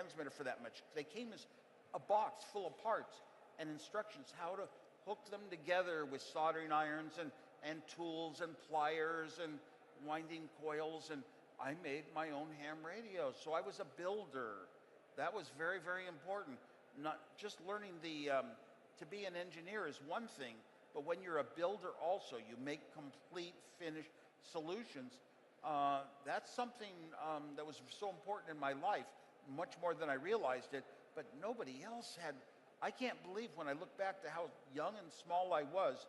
transmitter for that much. They came as a box full of parts and instructions how to hook them together with soldering irons and tools and pliers and winding coils, and I made my own ham radios. So I was a builder. That was very, very important. Not just learning to be an engineer is one thing, but when you're a builder also, you make complete finished solutions. That's something that was so important in my life, much more than I realized it, but nobody else had. I can't believe when I look back to how young and small I was,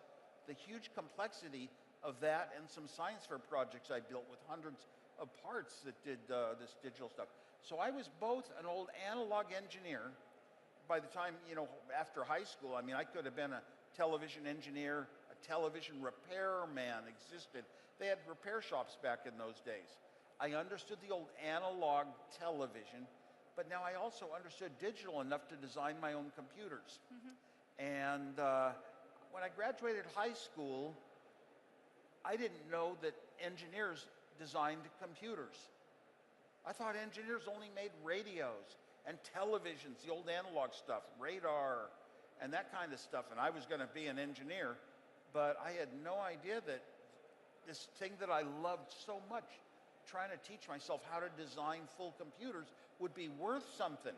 the huge complexity of that and some science fair projects I built with hundreds of parts that did this digital stuff. So I was both an old analog engineer. By the time, after high school, I mean, I could have been a television engineer, a television repairman existed. They had repair shops back in those days. I understood the old analog television, but now I also understood digital enough to design my own computers. Mm-hmm. And when I graduated high school, I didn't know that engineers designed computers. I thought engineers only made radios and televisions, the old analog stuff, radar, and that kind of stuff. And I was going to be an engineer, but I had no idea that this thing that I loved so much, trying to teach myself how to design full computers, would be worth something.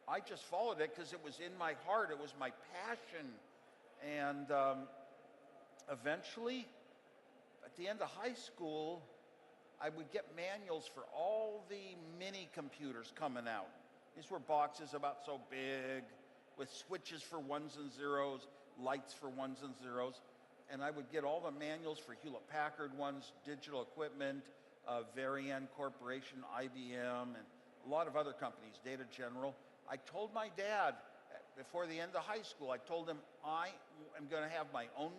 I just followed it because it was in my heart. It was my passion. And eventually, at the end of high school, I would get manuals for all the mini computers coming out. These were boxes about so big with switches for ones and zeros, lights for ones and zeros. And I would get all the manuals for Hewlett-Packard ones, Digital Equipment, Varian Corporation, IBM, and a lot of other companies, Data General. I told my dad before the end of high school, I told him I am going to have my own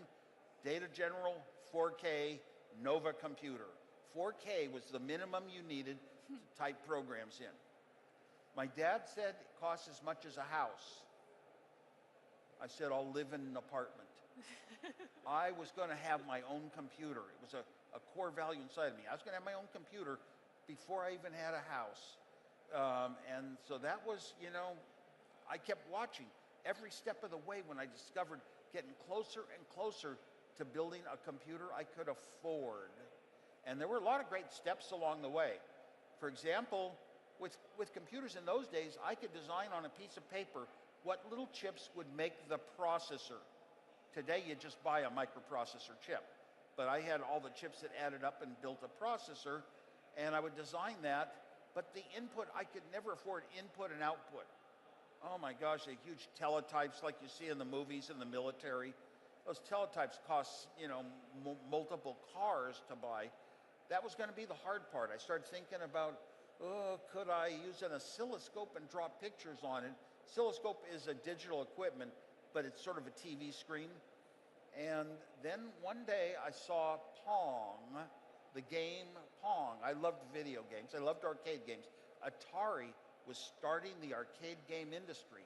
Data General 4K Nova computer. 4K was the minimum you needed to type programs in. My dad said it costs as much as a house. I said, I'll live in an apartment. I was going to have my own computer. It was a core value inside of me. I was going to have my own computer before I even had a house. And so that was, I kept watching every step of the way when I discovered getting closer and closer to building a computer I could afford. And there were a lot of great steps along the way. For example, with computers in those days, I could design on a piece of paper what little chips would make the processor. Today, you just buy a microprocessor chip. But I had all the chips that added up and built a processor, and I would design that. But the input, I could never afford input and output. Oh my gosh, the huge teletypes like you see in the movies in the military. Those teletypes cost, multiple cars to buy. That was going to be the hard part. I started thinking about, could I use an oscilloscope and draw pictures on it? Oscilloscope is a digital equipment, but it's sort of a TV screen. And then one day I saw Pong, the game Pong. I loved video games. I loved arcade games. Atari was starting the arcade game industry.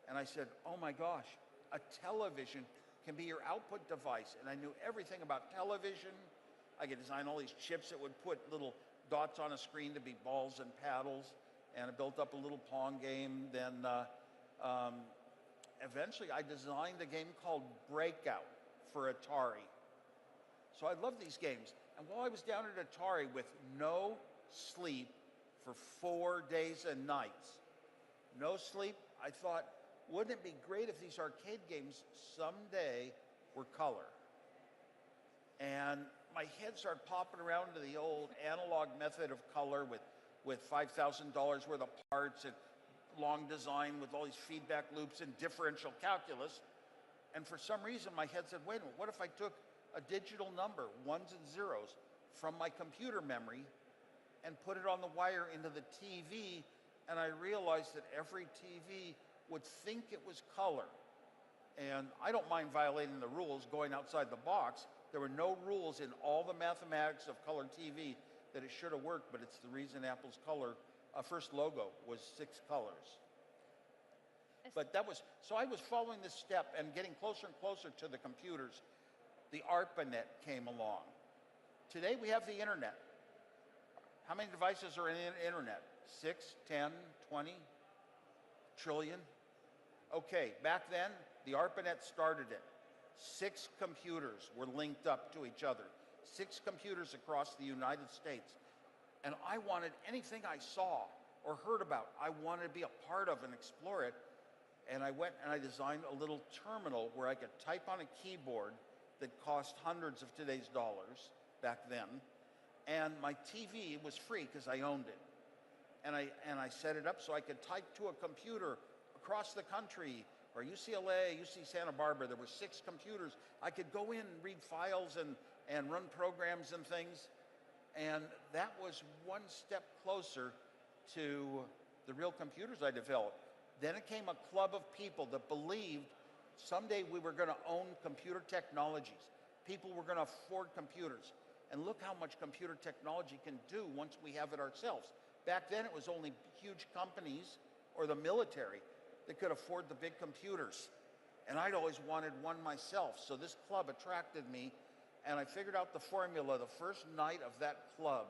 And I said, oh my gosh, a television can be your output device. And I knew everything about television. I could design all these chips that would put little dots on a screen to be balls and paddles. And I built up a little Pong game. Then eventually I designed a game called Breakout for Atari. So I loved these games. And while I was down at Atari with no sleep for 4 days and nights, no sleep, I thought, wouldn't it be great if these arcade games someday were color? And my head started popping around to the old analog method of color with $5,000 worth of parts and long design with all these feedback loops and differential calculus. And for some reason, my head said, wait a minute, what if I took a digital number, ones and zeros, from my computer memory and put it on the wire into the TV? And I realized that every TV would think it was color. And I don't mind violating the rules, going outside the box. There were no rules in all the mathematics of color TV that it should have worked, but it's the reason Apple's first logo was 6 colors. But so I was following this step and getting closer and closer to the computers. The ARPANET came along. Today we have the internet. How many devices are in the internet? 6, 10, 20 trillion? Okay, back then, the ARPANET started it. 6 computers were linked up to each other. 6 computers across the United States. And I wanted anything I saw or heard about, I wanted to be a part of and explore it. And I went and I designed a little terminal where I could type on a keyboard that cost hundreds of today's dollars back then. And my TV was free because I owned it. And I set it up so I could type to a computer across the country, or UCLA, UC Santa Barbara. There were 6 computers. I could go in and read files and run programs and things. And that was one step closer to the real computers I developed. Then it came a club of people that believed someday we were going to own computer technologies. People were going to afford computers. And look how much computer technology can do once we have it ourselves. Back then, it was only huge companies or the military that could afford the big computers. And I'd always wanted one myself. So this club attracted me, and I figured out the formula the first night of that club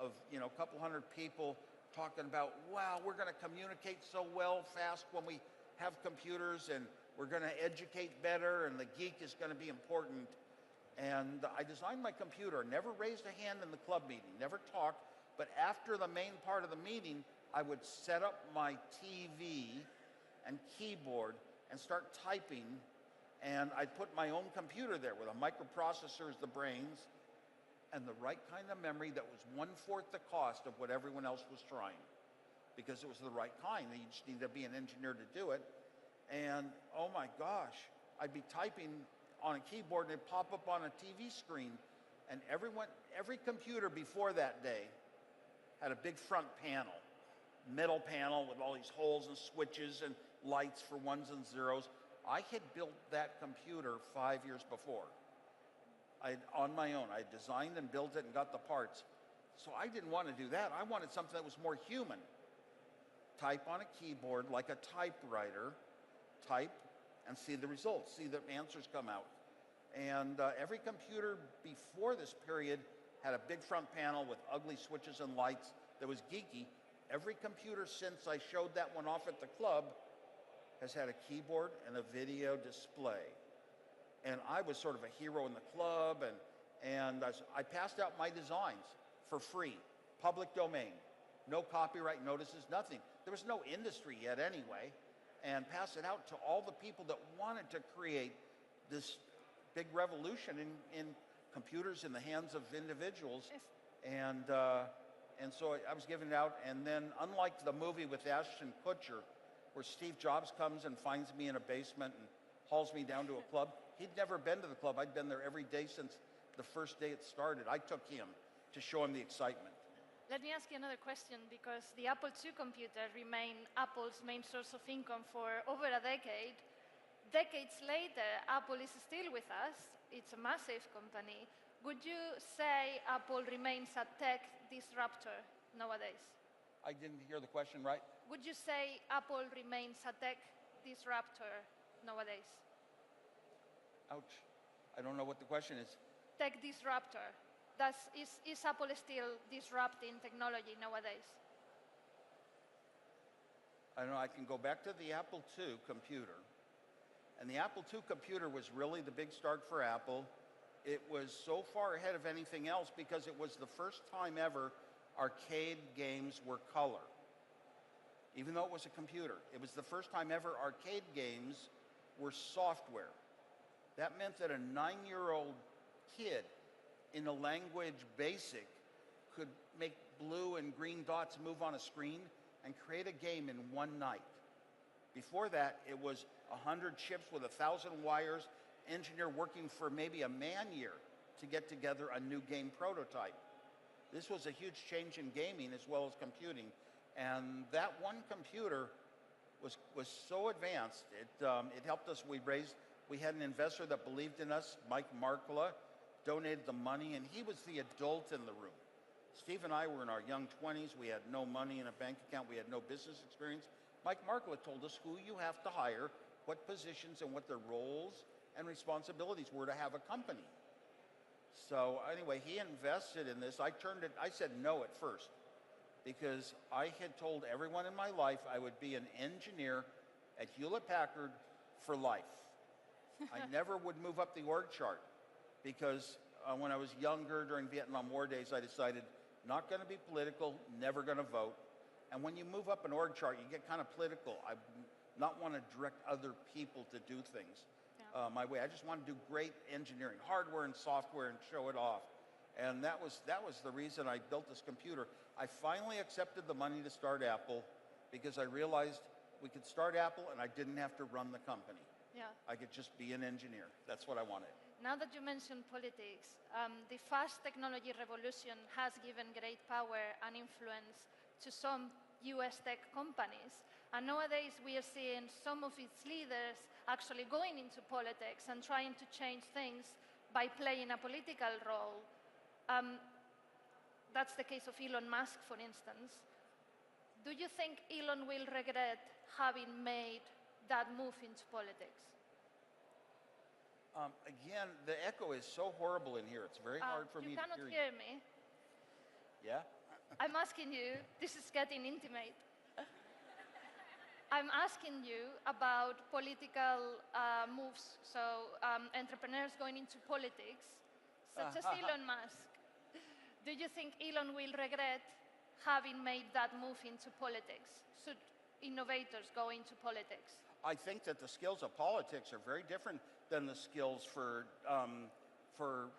of, a couple hundred people talking about, wow, we're going to communicate so well fast when we have computers, and we're going to educate better, and the geek is going to be important. And I designed my computer, never raised a hand in the club meeting, never talked, but after the main part of the meeting, I would set up my TV and keyboard and start typing, and I'd put my own computer there with a microprocessor as the brains and the right kind of memory that was 1/4 the cost of what everyone else was trying, because it was the right kind. You just need to be an engineer to do it. And oh my gosh, I'd be typing on a keyboard and it'd pop up on a TV screen, and every computer before that day had a big front panel, middle panel with all these holes and switches and lights for ones and zeros. I had built that computer 5 years before. On my own. I designed and built it and got the parts. So I didn't want to do that. I wanted something that was more human. Type on a keyboard like a typewriter, type and see the results, see the answers come out. And every computer before this period had a big front panel with ugly switches and lights that was geeky. Every computer since I showed that one off at the club has had a keyboard and a video display. And I was sort of a hero in the club, and I passed out my designs for free, public domain, no copyright notices, nothing. There was no industry yet anyway, and pass it out to all the people that wanted to create this big revolution in computers in the hands of individuals. And so I was giving it out, and then unlike the movie with Ashton Kutcher, where Steve Jobs comes and finds me in a basement and hauls me down to a club, he'd never been to the club. I'd been there every day since the first day it started. I took him to show him the excitement. Let me ask you another question, because the Apple II computer remained Apple's main source of income for over a decade. Decades later, Apple is still with us. It's a massive company. Would you say Apple remains a tech disruptor nowadays? I didn't hear the question right. Would you say Apple remains a tech disruptor nowadays? Ouch. I don't know what the question is. Tech disruptor. Is Apple still disrupting technology nowadays? I don't know. I can go back to the Apple II computer. And the Apple II computer was really the big start for Apple. It was so far ahead of anything else because it was the first time ever arcade games were color. Even though it was a computer, it was the first time ever arcade games were software. That meant that a 9-year-old kid in the language BASIC could make blue and green dots move on a screen and create a game in one night. Before that, it was 100 chips with 1,000 wires, engineer working for maybe a man-year to get together a new game prototype. This was a huge change in gaming as well as computing. And that one computer was so advanced, it helped us. We had an investor that believed in us, Mike Markula, donated the money, and he was the adult in the room. Steve and I were in our young 20s. We had no money in a bank account. We had no business experience. Mike Markula told us who you have to hire, what positions and what their roles and responsibilities were to have a company. So anyway, he invested in this. I said no at first. because I had told everyone in my life I would be an engineer at Hewlett-Packard for life. I never would move up the org chart because when I was younger during Vietnam War days, I decided not going to be political, never going to vote. And when you move up an org chart, you get kind of political. I not want to direct other people to do things my way. I just want to do great engineering, hardware and software, and show it off. And that was the reason I built this computer. I finally accepted the money to start Apple because I realized we could start Apple and I didn't have to run the company. Yeah. I could just be an engineer. That's what I wanted. Now that you mentioned politics, the fast technology revolution has given great power and influence to some US tech companies. And nowadays we are seeing some of its leaders actually going into politics and trying to change things by playing a political role. That's the case of Elon Musk, for instance. Do you think Elon will regret having made that move into politics? Again, the echo is so horrible in here. It's very hard for me to hear you. You cannot hear me. Yeah? I'm asking you, this is getting intimate. I'm asking you about political moves, so entrepreneurs going into politics, such as Elon Musk. Do you think Elon will regret having made that move into politics? Should innovators go into politics? I think that the skills of politics are very different than the skills for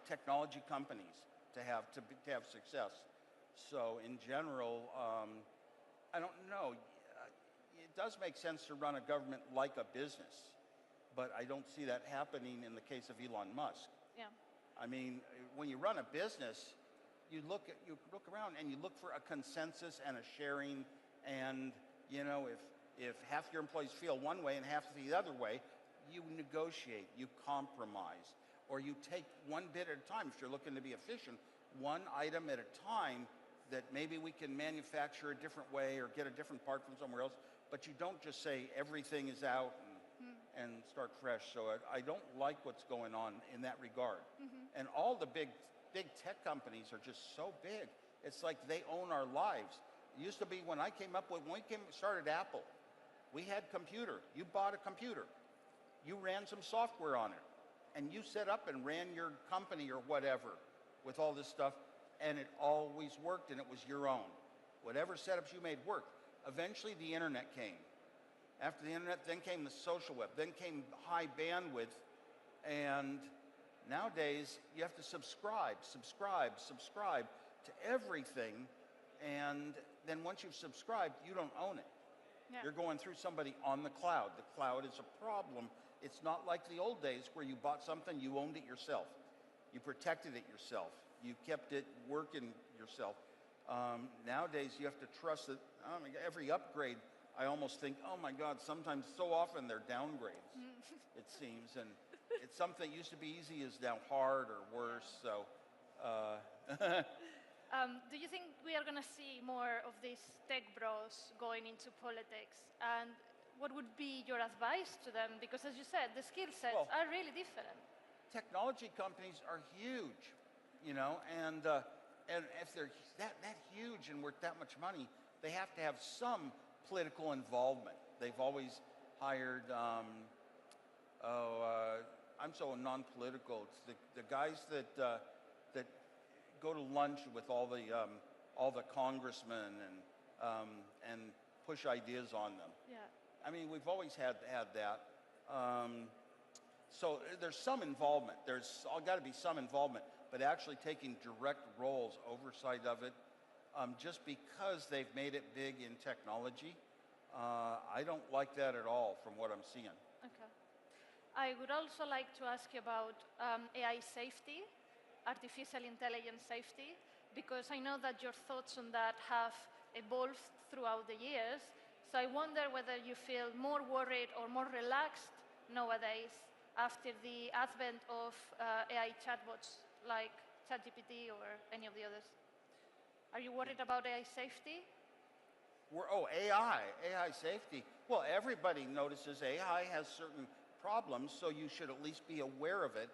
technology companies to have success. So in general, I don't know. It does make sense to run a government like a business, but I don't see that happening in the case of Elon Musk. Yeah. I mean, when you run a business, you look around and you look for a consensus and a sharing, and if half your employees feel one way and half the other way, you negotiate, you compromise, or you take one bit at a time. If you're looking to be efficient, one item at a time that maybe we can manufacture a different way or get a different part from somewhere else, but you don't just say everything is out and start fresh. So I don't like what's going on in that regard. And all the big tech companies are just so big. It's like they own our lives. It used to be when we started Apple, we had computer. You bought a computer. You ran some software on it. And you set up and ran your company or whatever with all this stuff. And it always worked, and it was your own. Whatever setups you made worked. Eventually, the internet came. After the internet, then came the social web. Then came high bandwidth. And nowadays, you have to subscribe to everything. And then once you've subscribed, you don't own it. Yeah. You're going through somebody on the cloud. The cloud is a problem. It's not like the old days where you bought something, you owned it yourself. You protected it yourself. You kept it working yourself. Nowadays, you have to trust that every upgrade, I almost think, oh my God, sometimes so often they're downgrades, it seems. And it's something that used to be easy is now hard or worse. So. Do you think we are going to see more of these tech bros going into politics? And what would be your advice to them? Because as you said, the skill sets are really different. Technology companies are huge, and if they're that huge and worth that much money, they have to have some political involvement. They've always hired, I'm so non-political. It's the guys that go to lunch with all the congressmen and push ideas on them. Yeah. I mean, we've always had that. So there's some involvement. There's got to be some involvement, but actually taking direct roles, oversight of it, just because they've made it big in technology, I don't like that at all from what I'm seeing. Okay. I would also like to ask you about AI safety, artificial intelligence safety, because I know that your thoughts on that have evolved throughout the years. So I wonder whether you feel more worried or more relaxed nowadays after the advent of AI chatbots like ChatGPT or any of the others. Are you worried about AI safety? AI safety. Well, everybody notices AI has certain problems, so you should at least be aware of it.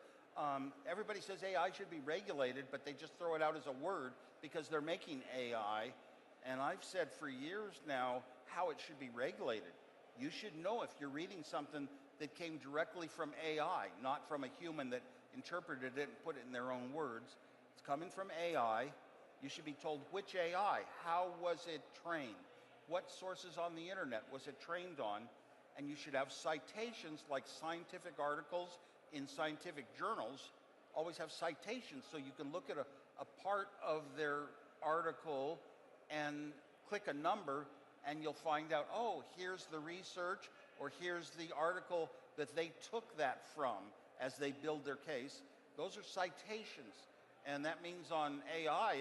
Everybody says AI should be regulated, but they just throw it out as a word because they're making AI. And I've said for years now how it should be regulated. You should know if you're reading something that came directly from AI, not from a human that interpreted it and put it in their own words. It's coming from AI. You should be told which AI, how was it trained, what sources on the internet was it trained on, and you should have citations like scientific articles in scientific journals always have citations so you can look at a part of their article and click a number and you'll find out, oh, here's the research or here's the article that they took that from as they build their case. Those are citations. And that means on AI,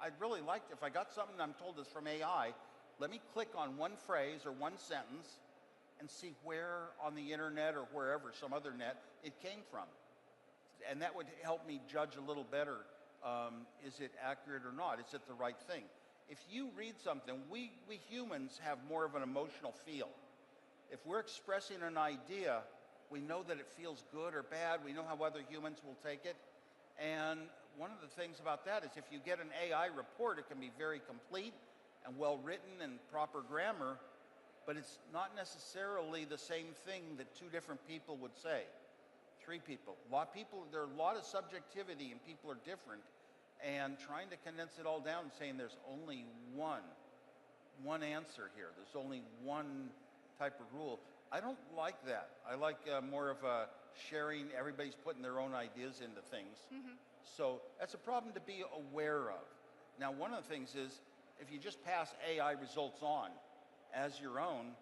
I'd really like, if I got something I'm told is from AI, let me click on one phrase or one sentence and see where on the internet or wherever, some other net, it came from. And that would help me judge a little better, is it accurate or not? Is it the right thing? If you read something, we humans have more of an emotional feel. If we're expressing an idea, we know that it feels good or bad. We know how other humans will take it. And one of the things about that is if you get an AI report, it can be very complete and well written and proper grammar, but it's not necessarily the same thing that two different people would say. Three people. There are a lot of subjectivity and people are different, and trying to condense it all down and saying there's only one answer here. There's only one type of rule. I don't like that. I like more of a sharing, everybody's putting their own ideas into things. So that's a problem to be aware of. Now, one of the things is if you just pass AI results on as your own,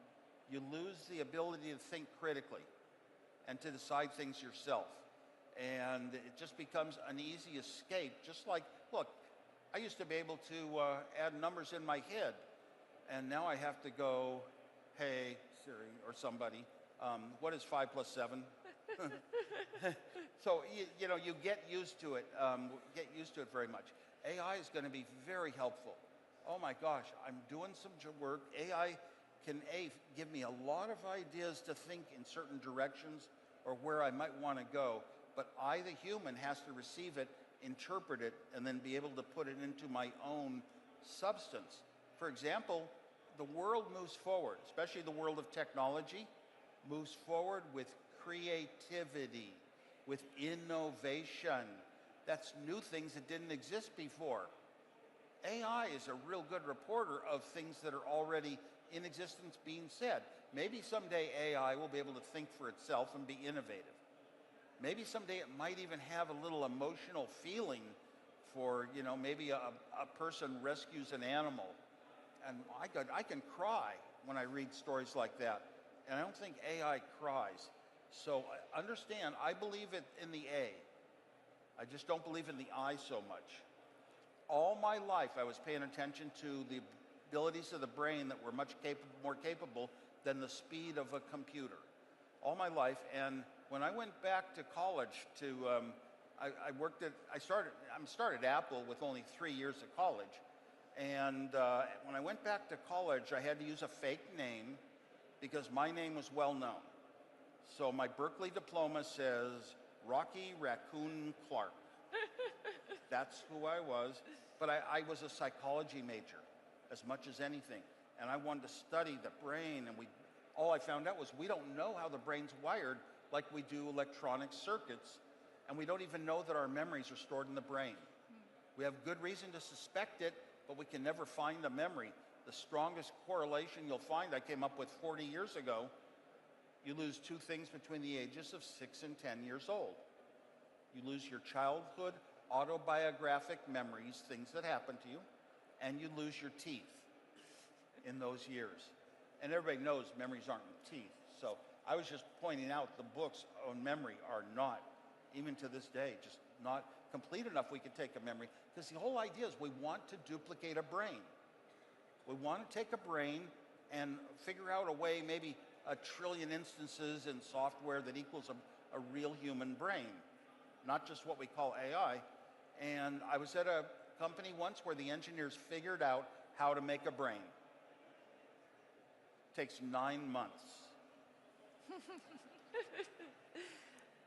you lose the ability to think critically and to decide things yourself. And it just becomes an easy escape. Just like, look, I used to be able to add numbers in my head, and now I have to go, hey, Siri, or somebody, what is 5 plus 7? So, you know, you get used to it, very much. AI is going to be very helpful. Oh my gosh, I'm doing some work. AI can give me a lot of ideas to think in certain directions or where I might want to go, but I, the human, has to receive it, interpret it, and then be able to put it into my own substance. For example, the world moves forward, especially the world of technology, moves forward with creativity, with innovation. That's new things that didn't exist before. AI is a real good reporter of things that are already in existence being said. Maybe someday AI will be able to think for itself and be innovative. Maybe someday it might even have a little emotional feeling for, you know, maybe a person rescues an animal. And I can cry when I read stories like that. And I don't think AI cries. So understand, I believe in the A. I just don't believe in the I so much. All my life, I was paying attention to the abilities of the brain that were much more capable than the speed of a computer. All my life, and when I went back to college I started Apple with only 3 years of college. And when I went back to college, I had to use a fake name because my name was well known. So my Berkeley diploma says Rocky Raccoon Clark. That's who I was. But I was a psychology major as much as anything. And I wanted to study the brain. And all I found out was we don't know how the brain's wired like we do electronic circuits. And we don't even know that our memories are stored in the brain. We have good reason to suspect it, but we can never find a memory. The strongest correlation you'll find, I came up with 40 years ago, you lose two things between the ages of 6 and 10 years old. You lose your childhood autobiographic memories, things that happened to you, and you lose your teeth in those years. And everybody knows memories aren't teeth. So I was just pointing out the books on memory are not, even to this day, just not complete enough we could take a memory. Because the whole idea is we want to duplicate a brain. We want to take a brain and figure out a way, maybe 1 trillion instances in software that equals a real human brain, not just what we call AI. And I was at a company once where the engineers figured out how to make a brain. It takes 9 months.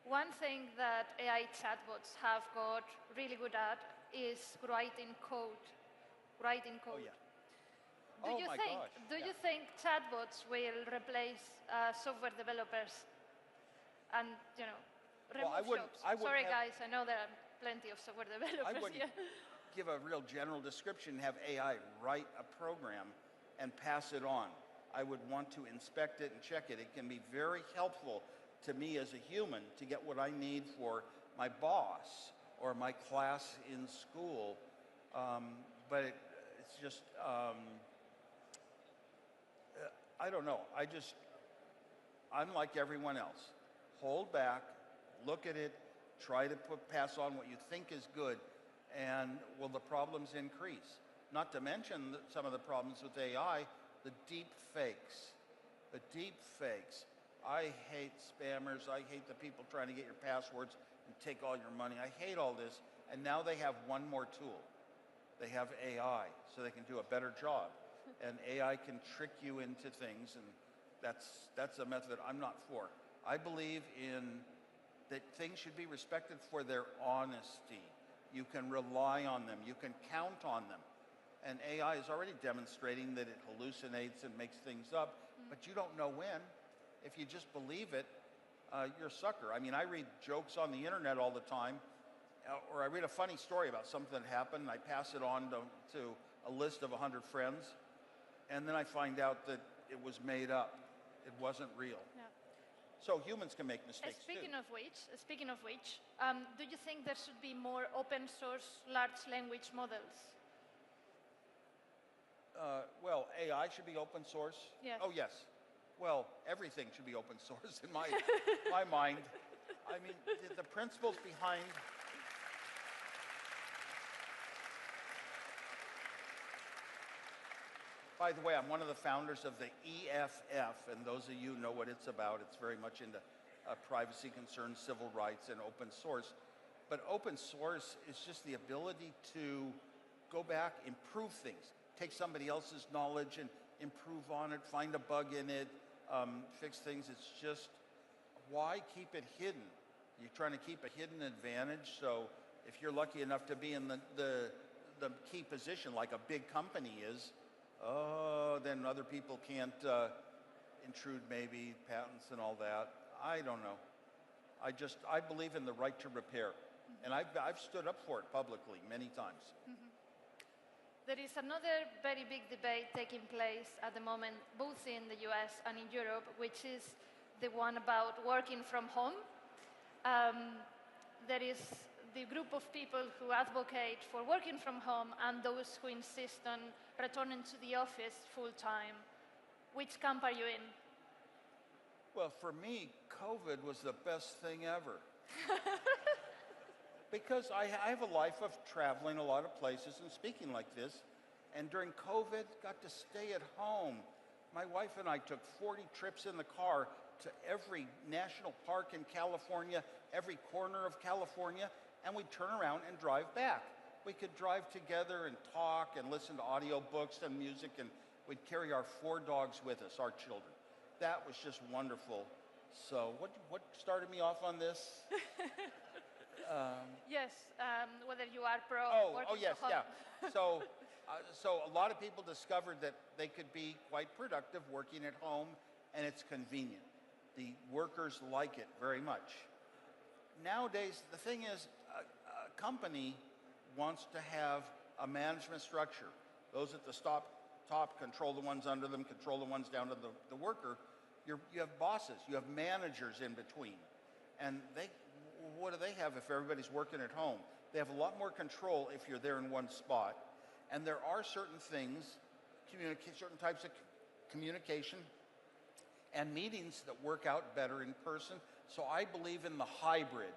One thing that AI chatbots have got really good at is writing code. Oh, yeah. Do Oh you my think? gosh, Do yeah. you think chatbots will replace software developers? And Well, remove jobs. Sorry, guys. I know there are plenty of software I developers wouldn't here. give a real general description, have AI write a program and pass it on. I would want to inspect it and check it. It can be very helpful to me as a human to get what I need for my boss or my class in school. But it's just, I don't know. I'm like everyone else. Hold back, look at it, try to pass on what you think is good, and will the problems increase? Not to mention some of the problems with AI, the deep fakes. The deep fakes. I hate spammers. I hate the people trying to get your passwords and take all your money. I hate all this. And now they have one more tool. They have AI, so they can do a better job. And AI can trick you into things, and that's a method I'm not for. I believe that things should be respected for their honesty. You can rely on them. You can count on them. And AI is already demonstrating that it hallucinates and makes things up, but you don't know when. If you just believe it, you're a sucker. I mean, I read jokes on the internet all the time, or I read a funny story about something that happened, and I pass it on to a list of 100 friends, and then I find out that it was made up. It wasn't real. Yeah. So humans can make mistakes Speaking too. of which, do you think there should be more open source large language models? Well, AI should be open source. Yes. Oh, yes. Well, everything should be open source in my mind. I mean, the principles behind. By the way, I'm one of the founders of the EFF, and those of you know what it's about. It's very much into privacy concerns, civil rights, and open source. But open source is just the ability to go back, improve things, take somebody else's knowledge and improve on it, find a bug in it, fix things. It's just, why keep it hidden? You're trying to keep a hidden advantage. So if you're lucky enough to be in the key position like a big company is, then other people can't intrude maybe patents and all that. I don't know. I believe in the right to repair. And I've stood up for it publicly many times. There is another very big debate taking place at the moment, both in the US and in Europe, which is the one about working from home. There is the group of people who advocate for working from home and those who insist on returning to the office full time. Which camp are you in? Well, for me, COVID was the best thing ever. Because I have a life of traveling a lot of places and speaking like this. And during COVID, got to stay at home. My wife and I took 40 trips in the car to every national park in California, every corner of California, and we'd turn around and drive back. We could drive together and talk and listen to audiobooks and music, and we'd carry our 4 dogs with us, our children. That was just wonderful. So what started me off on this? Yes, whether you are pro working yes, from home. yeah. So a lot of people discovered that they could be quite productive working at home, and it's convenient. The workers like it very much. Nowadays, the thing is, a company wants to have a management structure. Those at the top control the ones under them, control the ones down to the worker. You have bosses, you have managers in between. And what do they have if everybody's working at home? They have a lot more control if you're there in one spot. And there are certain things, certain types of communication and meetings that work out better in person. So I believe in the hybrid.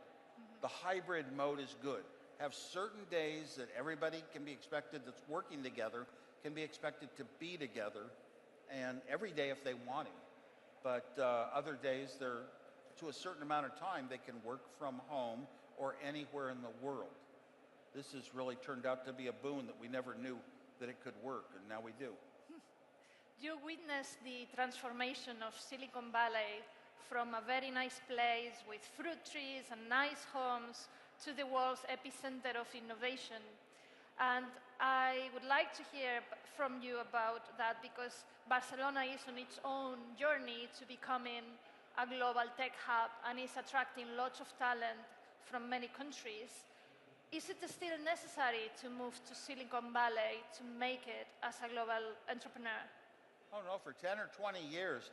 The hybrid mode is good. Have certain days that everybody can be expected that's working together, can be expected to be together, and every day if they want to. But other days, they're, to a certain amount of time, they can work from home or anywhere in the world. This has really turned out to be a boon that we never knew that it could work, and now we do. You witnessed the transformation of Silicon Valley from a very nice place with fruit trees and nice homes to the world's epicenter of innovation. And I would like to hear from you about that because Barcelona is on its own journey to becoming a global tech hub and is attracting lots of talent from many countries. Is it still necessary to move to Silicon Valley to make it as a global entrepreneur? Oh no, for 10 or 20 years,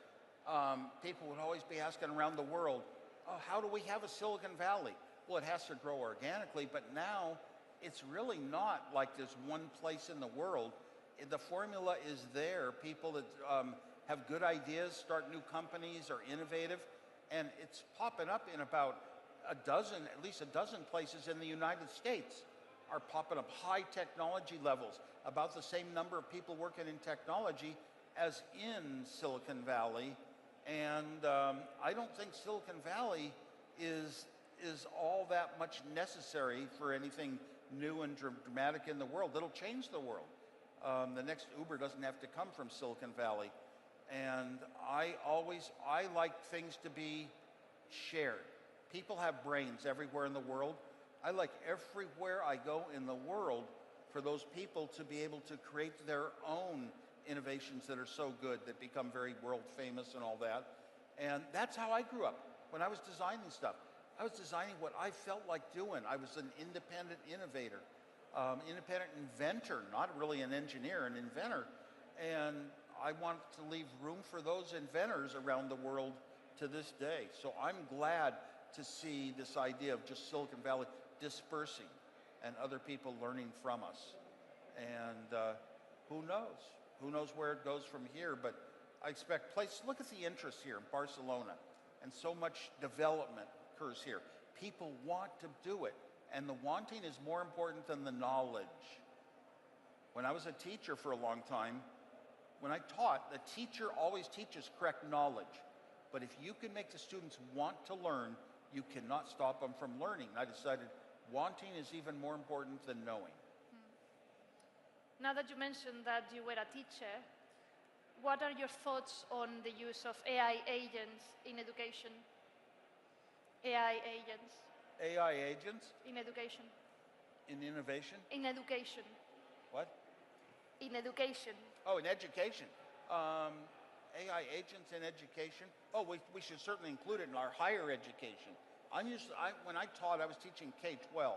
people would always be asking around the world, oh, how do we have a Silicon Valley? Well, it has to grow organically, but now it's really not like there's one place in the world. The formula is there. People that have good ideas, start new companies, are innovative, and it's popping up in about at least a dozen places in the United States are popping up high technology levels, about the same number of people working in technology as in Silicon Valley. And I don't think Silicon Valley is all that much necessary for anything new and dramatic in the world. It'll change the world. The next Uber doesn't have to come from Silicon Valley. And I like things to be shared. People have brains everywhere in the world. I like everywhere I go in the world for those people to be able to create their own innovations that are so good that become very world famous and all that. And that's how I grew up. When I was designing stuff, I was designing what I felt like doing. I was an independent innovator, independent inventor, not really an engineer, an inventor. And I want to leave room for those inventors around the world to this day. So I'm glad to see this idea of just Silicon Valley dispersing and other people learning from us. And who knows? Who knows where it goes from here? But I expect look at the interest here in Barcelona, and so much development occurs here. People want to do it, and the wanting is more important than the knowledge. When I was a teacher for a long time, when I taught, the teacher always teaches correct knowledge. But if you can make the students want to learn, you cannot stop them from learning. And I decided wanting is even more important than knowing. Now that you mentioned that you were a teacher, what are your thoughts on the use of AI agents in education? AI agents. AI agents? In education. In innovation? In education. What? In education. Oh, in education. AI agents in education. Oh, we should certainly include it in our higher education. When I taught, I was teaching K-12,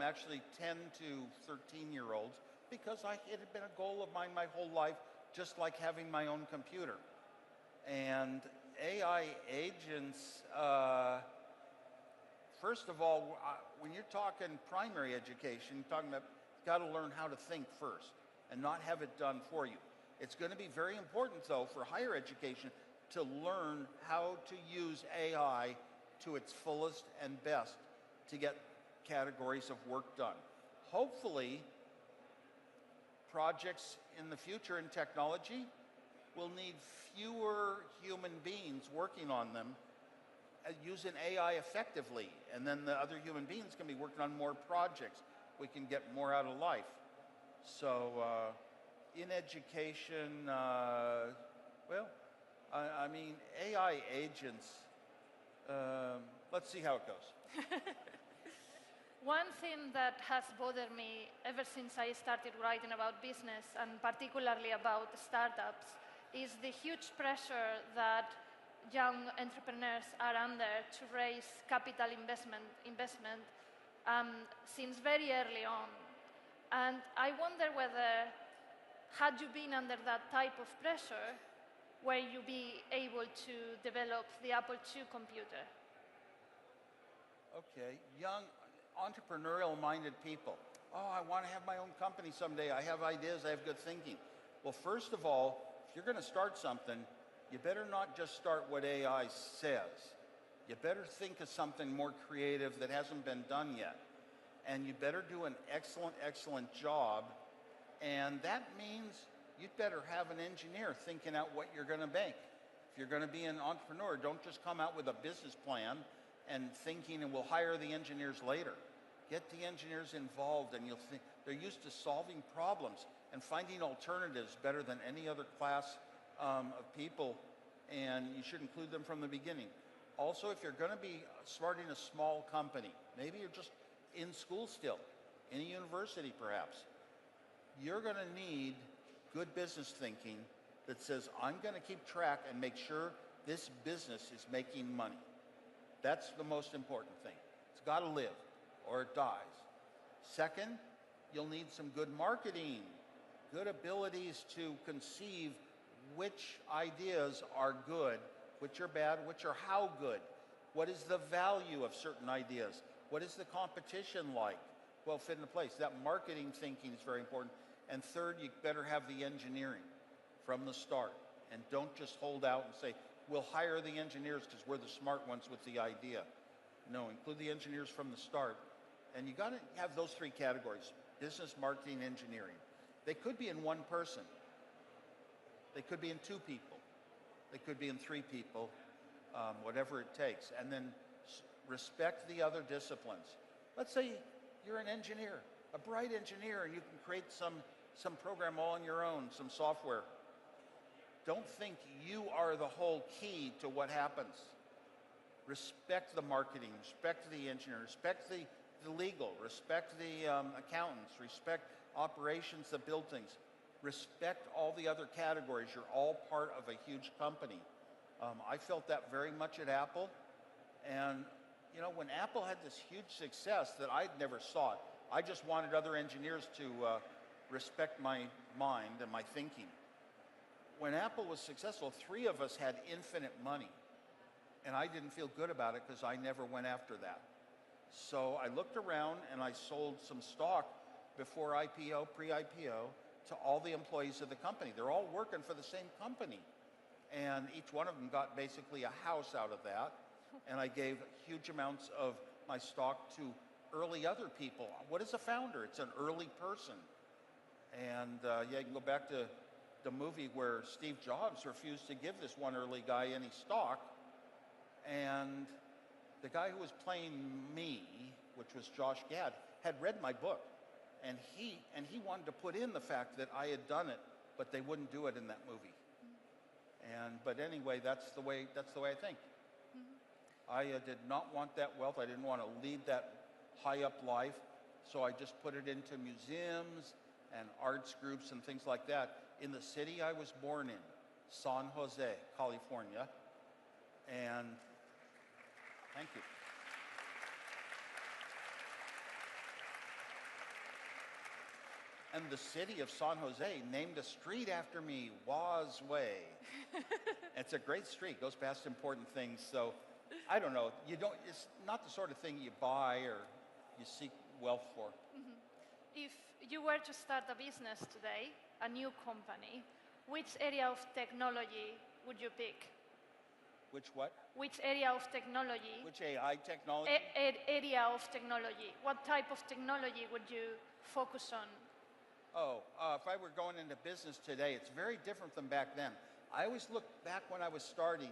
actually 10 to 13-year-olds, because it had been a goal of mine my whole life, just like having my own computer. And AI agents, first of all, when you're talking primary education, you're talking about you've got to learn how to think first and not have it done for you. It's going to be very important, though, for higher education to learn how to use AI to its fullest and best to get categories of work done. Hopefully, projects in the future in technology will need fewer human beings working on them using AI effectively, and then the other human beings can be working on more projects. We can get more out of life. So in education, well, I mean, AI agents, let's see how it goes. One thing that has bothered me ever since I started writing about business, and particularly about startups, is the huge pressure that young entrepreneurs are under to raise capital investment since very early on. And I wonder whether, had you been under that type of pressure, were you be able to develop the Apple II computer? Okay, young entrepreneurial-minded people. Oh, I want to have my own company someday. I have ideas, I have good thinking. Well, first of all, if you're going to start something, you better not just start what AI says. You better think of something more creative that hasn't been done yet. And you better do an excellent, excellent job. And that means you'd better have an engineer thinking out what you're going to make. If you're going to be an entrepreneur, don't just come out with a business plan and thinking, and we'll hire the engineers later. Get the engineers involved, and you'll think they're used to solving problems and finding alternatives better than any other class of people, and you should include them from the beginning. Also, if you're going to be starting a small company, maybe you're just in school still, in a university perhaps, you're going to need good business thinking that says, I'm going to keep track and make sure this business is making money. That's the most important thing. It's got to live or it dies. Second, you'll need some good marketing, good abilities to conceive which ideas are good, which are bad, which are how good. What is the value of certain ideas? What is the competition like? Well, fit into place. That marketing thinking is very important. And third, you better have the engineering from the start. And don't just hold out and say, we'll hire the engineers because we're the smart ones with the idea. No, include the engineers from the start. And you got to have those three categories: business, marketing, engineering. They could be in one person. They could be in two people. They could be in three people, whatever it takes. And then respect the other disciplines. Let's say you're an engineer, a bright engineer, and you can create some program all on your own, some software. Don't think you are the whole key to what happens. Respect the marketing, respect the engineer, respect the legal, respect the accountants, respect operations that build things, respect all the other categories. You're all part of a huge company. I felt that very much at Apple. And you know, when Apple had this huge success that I'd never sought, I just wanted other engineers to respect my mind and my thinking. When Apple was successful, three of us had infinite money. And I didn't feel good about it because I never went after that. So I looked around and I sold some stock before IPO, pre-IPO, to all the employees of the company. They're all working for the same company. And each one of them got basically a house out of that. And I gave huge amounts of my stock to early other people. What is a founder? It's an early person. And yeah, you can go back to the movie where Steve Jobs refused to give this one early guy any stock. And the guy who was playing me, which was Josh Gad, had read my book. And he wanted to put in the fact that I had done it, but they wouldn't do it in that movie. But anyway, that's the way I think. I did not want that wealth. I didn't want to lead that high up life. So I just put it into museums and arts groups and things like that in the city I was born in, San Jose, California. And thank you. And the city of San Jose named a street after me, Woz Way. It's a great street, goes past important things. So I don't know, it's not the sort of thing you buy or you seek wealth for. If you were to start a business today, a new company, which area of technology would you pick? Which what? Which area of technology? Which AI technology? Area of technology. What type of technology would you focus on? If I were going into business today, it's very different than back then. I always look back when I was starting,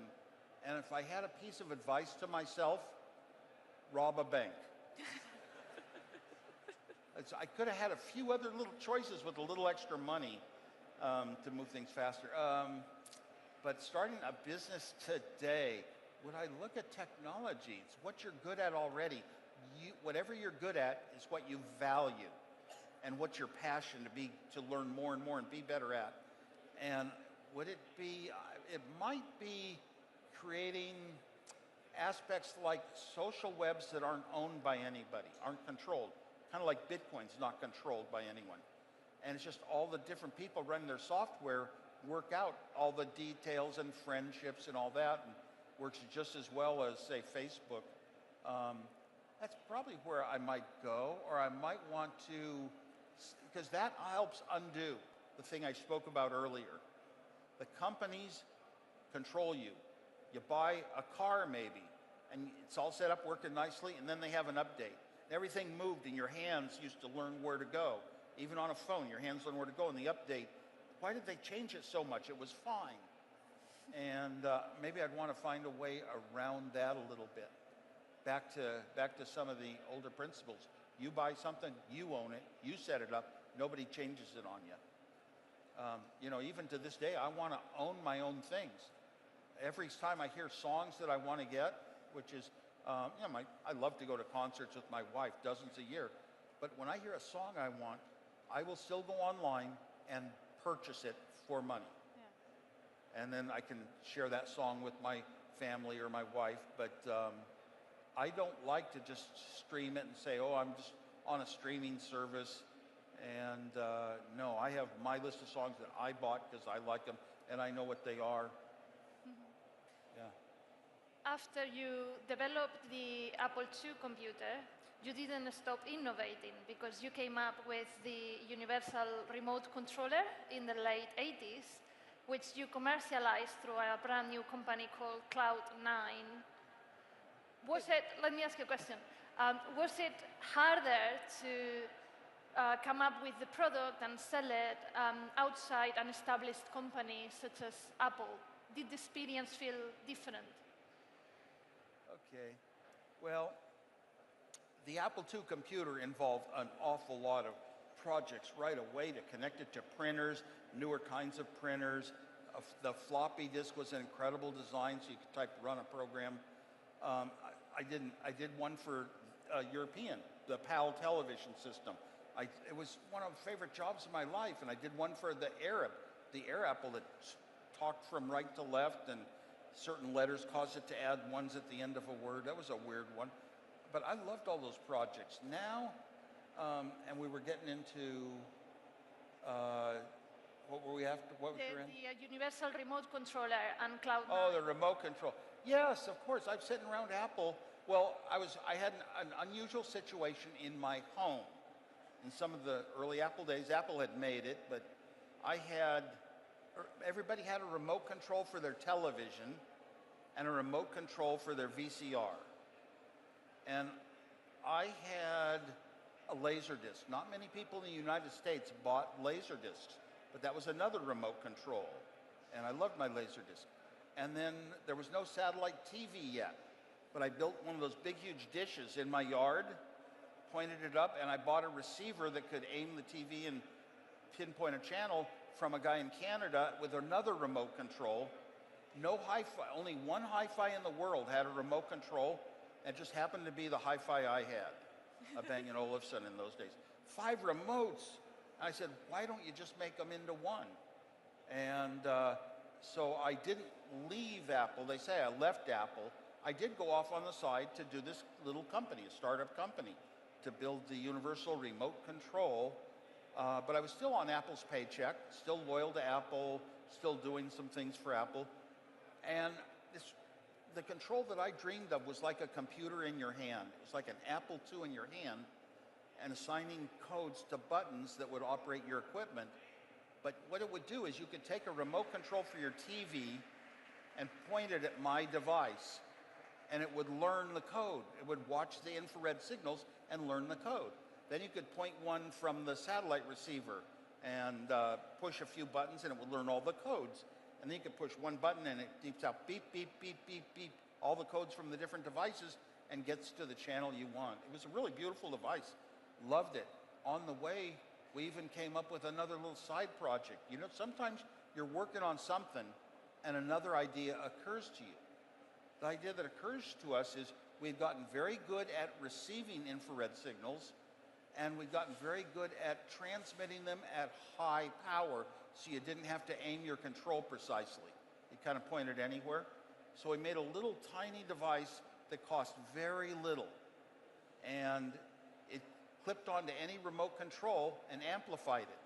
and if I had a piece of advice to myself, rob a bank. I could have had a few other little choices with a little extra money to move things faster. But starting a business today, would I look at technology? It's what you're good at already. Whatever you're good at is what you value and what your passion to learn more and more and be better at. And would it be, it might be creating aspects like social webs that aren't owned by anybody, aren't controlled. Kind of like Bitcoin's not controlled by anyone. And it's just all the different people running their software work out all the details and friendships and all that, and works just as well as, say, Facebook. That's probably where I might go, or I might want to, because that helps undo the thing I spoke about earlier. The companies control you. You buy a car maybe, and it's all set up working nicely, and then they have an update. Everything moved, and your hands used to learn where to go. Even on a phone, your hands learn where to go. And the update, why did they change it so much? It was fine. And maybe I'd want to find a way around that a little bit. Back to some of the older principles. You buy something, you own it, you set it up, nobody changes it on you. You know, even to this day, I want to own my own things. Every time I hear songs that I want to get, which is, you know, I love to go to concerts with my wife, dozens a year. But when I hear a song I want, I will still go online and purchase it for money. Yeah. And then I can share that song with my family or my wife, but I don't like to just stream it and say, oh, I'm just on a streaming service. And no, I have my list of songs that I bought because I like them and I know what they are. Yeah. After you developed the Apple II computer, you didn't stop innovating because you came up with the universal remote controller in the late 80s, which you commercialized through a brand new company called Cloud9. Let me ask you a question. Was it harder to come up with the product and sell it outside an established company such as Apple? Did the experience feel different? Okay. Well, the Apple II computer involved an awful lot of projects right away to connect it to printers, newer kinds of printers. The floppy disk was an incredible design, so you could run a program. I did one for European, the PAL television system. It was one of the favorite jobs of my life, and I did one for the Air Apple that talked from right to left, and certain letters caused it to add ones at the end of a word. That was a weird one. But I loved all those projects. Now, and we were getting into, what were we after? What was your end? The universal remote controller and Cloud9. Oh, the remote control. Yes, of course. I'm sitting around Apple. Well, I had an unusual situation in my home. In some of the early Apple days, Apple had made it, but everybody had a remote control for their television and a remote control for their VCR. And I had a Laserdisc. Not many people in the United States bought Laserdiscs, but that was another remote control. And I loved my Laserdisc. And then there was no satellite TV yet, but I built one of those big, huge dishes in my yard, pointed it up, and I bought a receiver that could aim the TV and pinpoint a channel from a guy in Canada with another remote control. No hi-fi, only one hi-fi in the world had a remote control. It just happened to be the hi-fi I had, a Bang & Olufsen in those days. 5 remotes. And I said, why don't you just make them into one? And so I didn't leave Apple. They say I left Apple. I did go off on the side to do this little company, a startup company, to build the universal remote control. But I was still on Apple's paycheck, still loyal to Apple, still doing some things for Apple. And the control that I dreamed of was like a computer in your hand. It was like an Apple II in your hand and assigning codes to buttons that would operate your equipment. But what it would do is you could take a remote control for your TV and point it at my device, and it would learn the code. It would watch the infrared signals and learn the code. Then you could point one from the satellite receiver and push a few buttons, and it would learn all the codes. And then you could push one button, and it beeps out beep, beep, beep, beep, beep, all the codes from the different devices and gets to the channel you want. It was a really beautiful device. Loved it. On the way, we even came up with another little side project. You know, sometimes you're working on something and another idea occurs to you. The idea that occurs to us is we've gotten very good at receiving infrared signals, and we've gotten very good at transmitting them at high power, so you didn't have to aim your control precisely. You kind of pointed anywhere. So we made a little tiny device that cost very little, and it clipped onto any remote control and amplified it.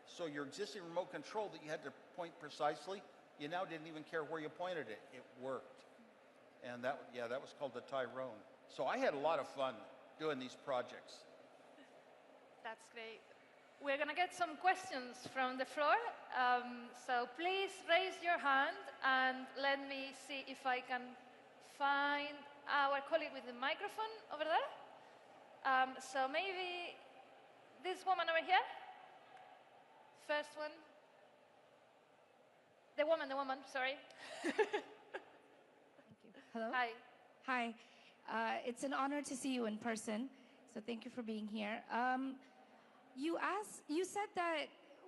So your existing remote control that you had to point precisely, you now didn't even care where you pointed it. It worked. And that was called the Tyrone. So I had a lot of fun doing these projects. That's great. We're going to get some questions from the floor. So please raise your hand and let me see if I can find our colleague with the microphone over there. So maybe this woman over here. First one. The woman, sorry. Thank you. Hello? Hi. Hi. It's an honor to see you in person, so thank you for being here. You said that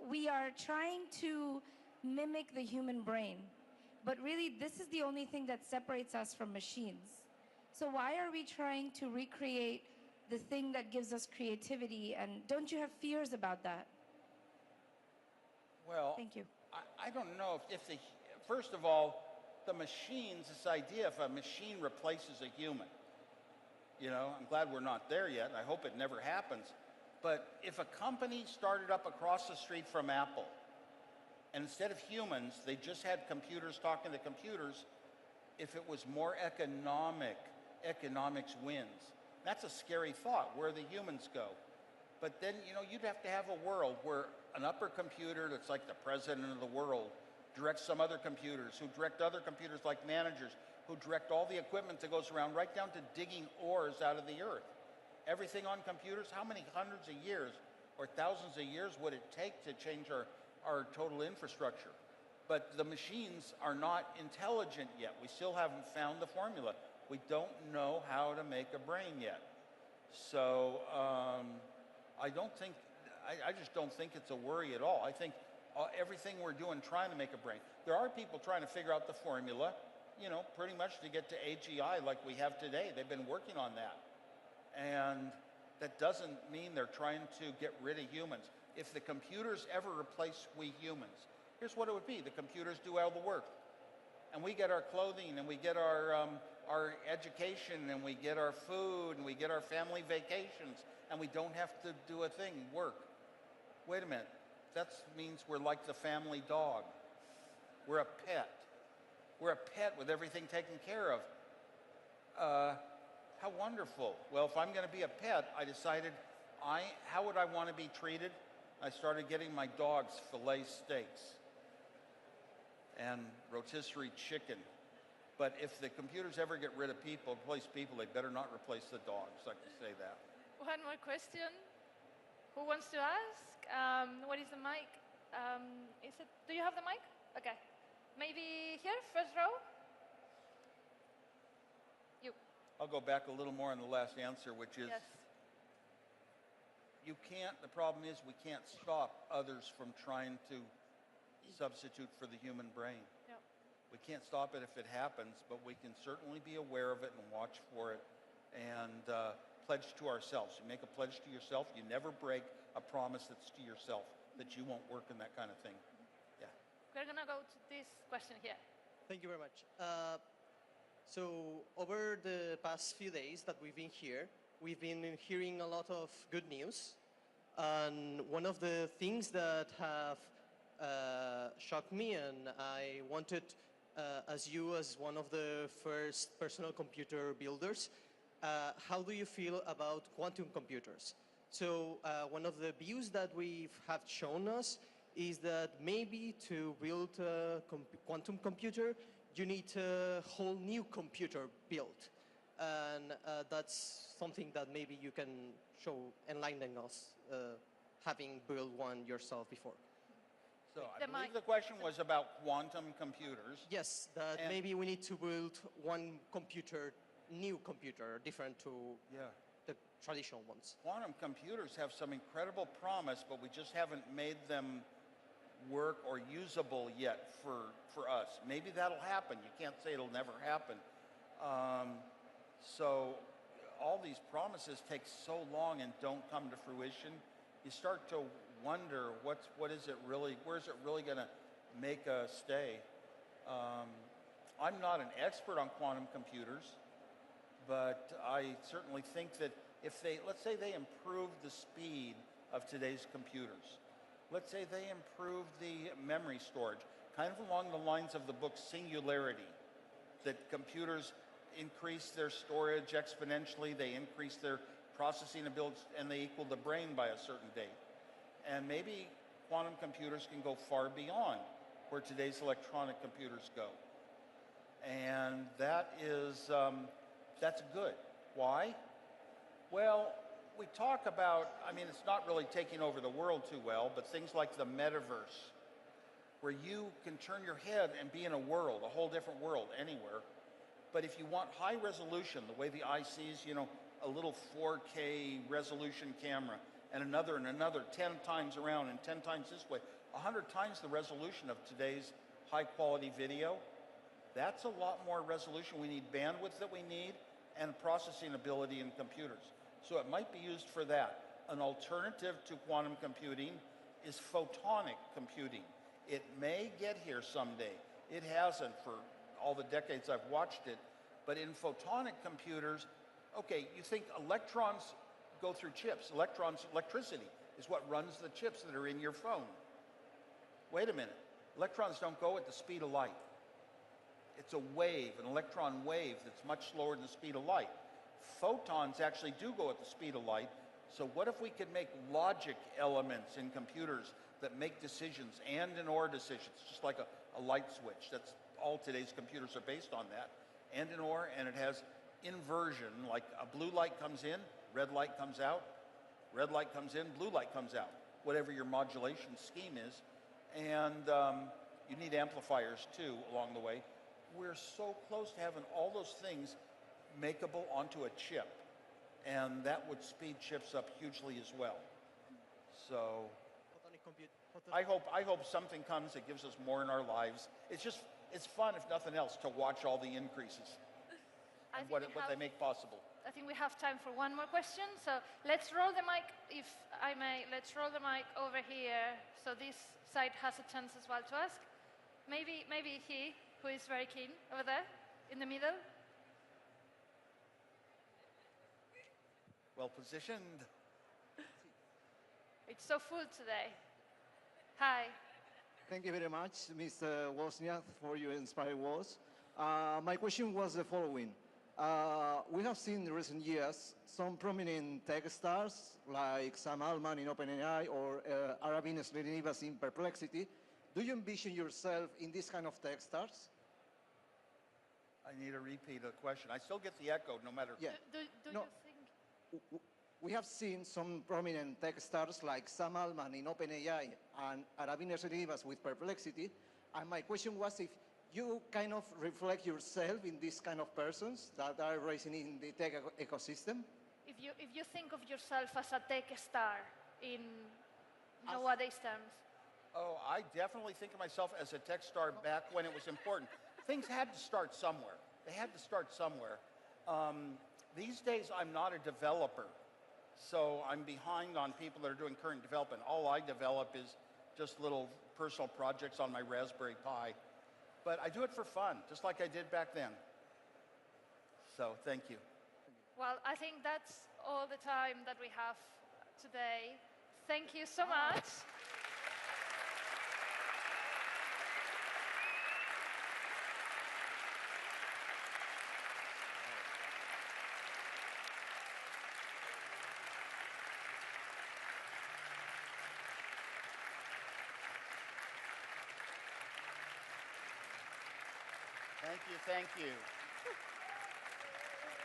we are trying to mimic the human brain, but really this is the only thing that separates us from machines. So why are we trying to recreate the thing that gives us creativity, and don't you have fears about that? Well, Thank you. I don't know if the, first of all, the machines, this idea if a machine replaces a human, you know, I'm glad we're not there yet. I hope it never happens. But if a company started up across the street from Apple, and instead of humans, they just had computers talking to computers, if it was more economic, economics wins. That's a scary thought, where the humans go. But then, you know, you'd have to have a world where an upper computer that's like the president of the world directs some other computers, who direct other computers like managers, who direct all the equipment that goes around, right down to digging ores out of the earth. Everything on computers, how many hundreds of years or thousands of years would it take to change our total infrastructure? But the machines are not intelligent yet. We still haven't found the formula. We don't know how to make a brain yet. So I just don't think it's a worry at all. I think everything we're doing trying to make a brain. There are people trying to figure out the formula, you know, pretty much to get to AGI like we have today. They've been working on that. And that doesn't mean they're trying to get rid of humans. If the computers ever replace we humans, here's what it would be. The computers do all the work. And we get our clothing, and we get our education, and we get our food, and we get our family vacations, and we don't have to do a thing, work. Wait a minute. That means we're like the family dog. We're a pet. We're a pet with everything taken care of. How wonderful. Well, if I'm going to be a pet, I decided, how would I want to be treated? I started getting my dogs filet steaks and rotisserie chicken. But if the computers ever get rid of people, replace people, they better not replace the dogs. I can say that. One more question. Who wants to ask? What is the mic? Do you have the mic? Okay. Maybe here, first row? You. I'll go back a little more on the last answer, which is, Yes. you can't, the problem is we can't stop others from trying to substitute for the human brain. Yep. We can't stop it if it happens, but we can certainly be aware of it and watch for it and pledge to ourselves. You make a pledge to yourself, you never break a promise that's to yourself, that you won't work in that kind of thing. Yeah. We're going to go to this question here. Thank you very much. So over the past few days that we've been here, we've been hearing a lot of good news. And one of the things that have shocked me, and I wanted, as one of the first personal computer builders, how do you feel about quantum computers? So one of the views that we have shown us is that maybe to build a quantum computer, you need a whole new computer built. And that's something that maybe you can enlighten us, having built one yourself before. So I believe the question was about quantum computers. Yes, that maybe we need to build one computer, new computer, different to the traditional ones. Quantum computers have some incredible promise, but we just haven't made them work or usable yet for us. Maybe that'll happen. You can't say it'll never happen. So all these promises take so long and don't come to fruition. You start to wonder where is it really going to make us stay? I'm not an expert on quantum computers, but I certainly think that if let's say they improve the speed of today's computers, let's say they improve the memory storage, kind of along the lines of the book Singularity, that computers increase their storage exponentially, they increase their processing ability, and they equal the brain by a certain date. And maybe quantum computers can go far beyond where today's electronic computers go. And that is, that's good. Why? Well, we talk about, it's not really taking over the world too well, but things like the metaverse, where you can turn your head and be in a world, a whole different world, anywhere. But if you want high resolution, the way the eye sees, a little 4K resolution camera, and another 10 times around and 10 times this way, 100 times the resolution of today's high quality video, that's a lot more resolution. We need bandwidth that we need and processing ability in computers. So it might be used for that. An alternative to quantum computing is photonic computing. It may get here someday. It hasn't for all the decades I've watched it. But in photonic computers, okay, you think electrons go through chips. Electricity is what runs the chips that are in your phone. Wait a minute. Electrons don't go at the speed of light. It's a wave, an electron wave that's much slower than the speed of light. Photons actually do go at the speed of light. So what if we could make logic elements in computers that make decisions and or decisions, just like a light switch? That's all today's computers are based on that. And or, and it has inversion, like a blue light comes in, red light comes out, red light comes in, blue light comes out, whatever your modulation scheme is. And you need amplifiers too along the way. We're so close to having all those things makeable onto a chip. And that would speed chips up hugely as well. So I hope something comes that gives us more in our lives. It's fun, if nothing else, to watch all the increases and what they make possible. I think we have time for one more question. So let's roll the mic, if I may, let's roll the mic over here so this side has a chance as well to ask. Maybe he, who is very keen, over there, in the middle. Well positioned. It's so full today. Hi. Thank you very much, Mr. Wozniak, for your inspiring words. My question was the following. We have seen in recent years some prominent tech stars like Sam Altman in OpenAI or Arabin Srinivas in Perplexity. Do you envision yourself in this kind of tech stars? I need a repeat of the question. I still get the echo no matter. Yeah. Do No. you think? We have seen some prominent tech stars like Sam Altman in OpenAI and Arabin Srinivas with Perplexity. And my question was if you kind of reflect yourself in these kind of persons that are rising in the tech ecosystem? If you think of yourself as a tech star in nowadays terms. Oh, I definitely think of myself as a tech star back when it was important. Things had to start somewhere. They had to start somewhere. These days, I'm not a developer. So I'm behind on people that are doing current development. All I develop is just little personal projects on my Raspberry Pi. But I do it for fun, just like I did back then. So thank you. Well, I think that's all the time that we have today. Thank you so much. Thank you.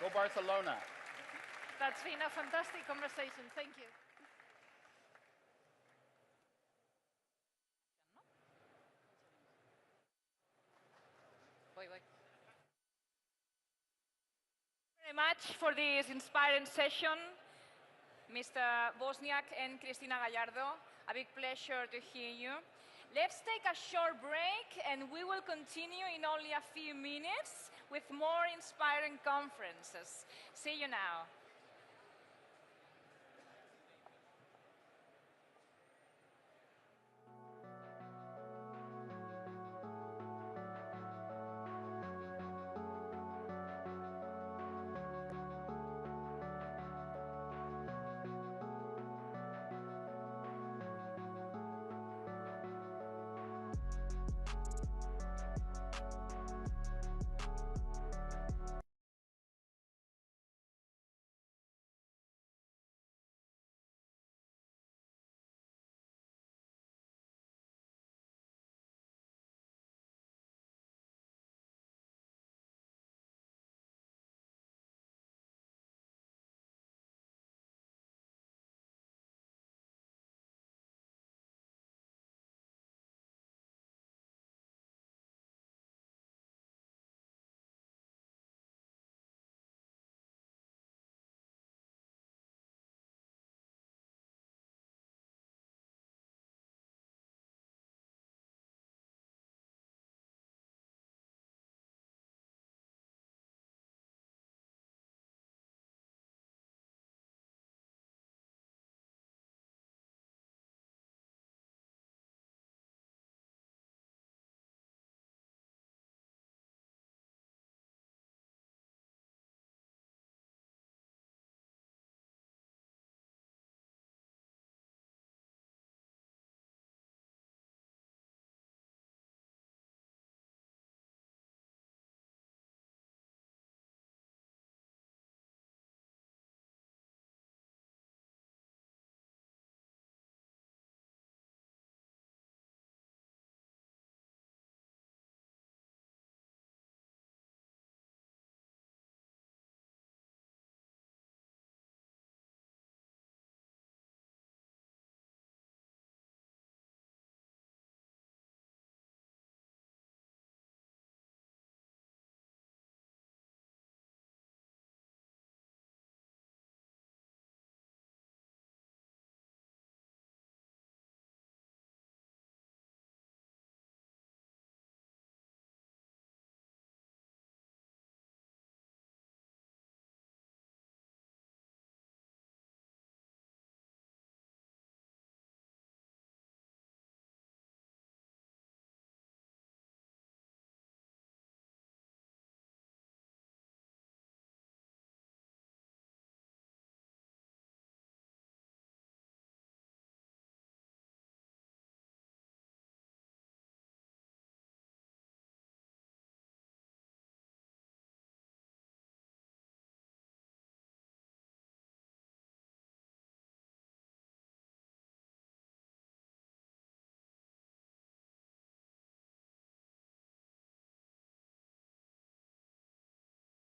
Go Barcelona. That's been a fantastic conversation. Thank you. Very much for this inspiring session, Mr. Wozniak and Cristina Gallardo. A big pleasure to hear you. Let's take a short break and we will continue in only a few minutes with more inspiring conferences. See you now.